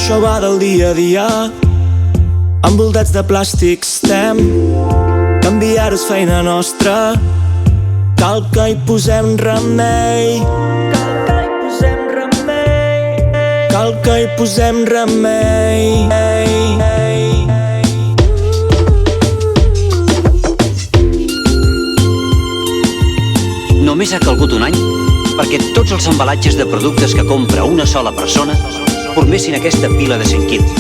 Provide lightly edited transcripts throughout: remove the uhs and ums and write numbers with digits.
Això va del dia a dia, envoltats de plàstics estem. Canviar és feina nostra, cal que hi posem remei. Cal que hi posem remei. Només ha calgut un any perquè tots els embalatges de productes que compra una sola persona formessin aquesta pila de 100 quilos.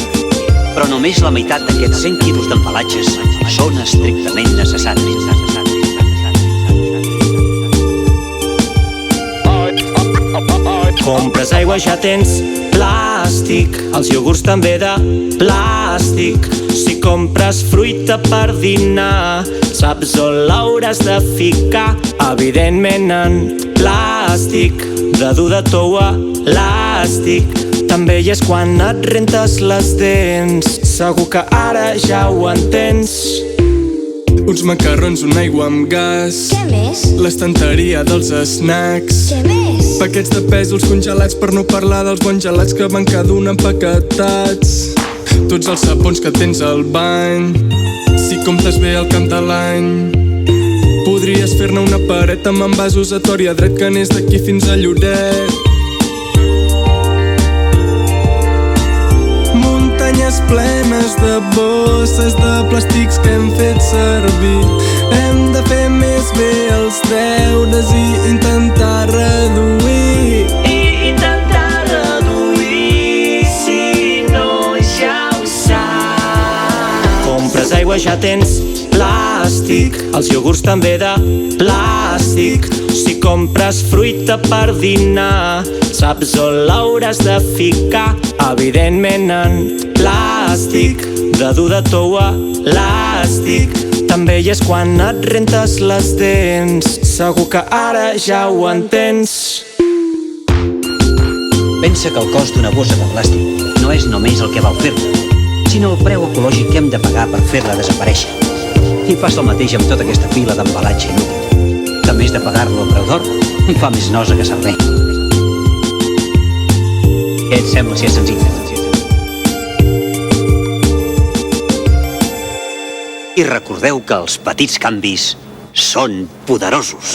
Però només la meitat d'aquests 100 quilos d'embalatges són estrictament necessaris. Compres aigua, ja tens plàstic. Els iogurts també de plàstic. Si compres fruita per dinar, saps on l'hauràs de ficar. Evidentment en plàstic, de dur de tou elàstic. També hi és quan et rentes les dents. Segur que ara ja ho entens. Uns macarrons, una aigua amb gas. Què més? L'estanteria dels snacks. Què més? Paquets de pèsols congelats, per no parlar dels bons gelats que van cada un empaquetats. Tots els sabons que tens al bany, si comptes bé al camp de l'any. Podries fer-ne una paret amb envasos a tor i a dret, que anés d'aquí fins a Lloret. Muntanyes plenes de bosses de plàstics que hem fet servir. Hem de fer més bé els deures i intentar reduir. Si no ja ho saps. Compres aigua, ja tens plàstic. Els iogurts també de plàstic. Si compres fruita per dinar, saps on l'hauràs de ficar. Evidentment en plàstic, de dur de tou elàstic. També hi és quan et rentes les dents. Segur que ara ja ho entens. Pensa que el cost d'una bossa de plàstic no és només el que val fer-la, sinó el preu ecològic que hem de pagar per fer-la desaparèixer. I passa el mateix amb tota aquesta pila d'embalatge inútil, que a més de pagar-lo a preu d'or, fa més nosa que servei. Què et sembla si és senzill? I recordeu que els petits canvis són poderosos.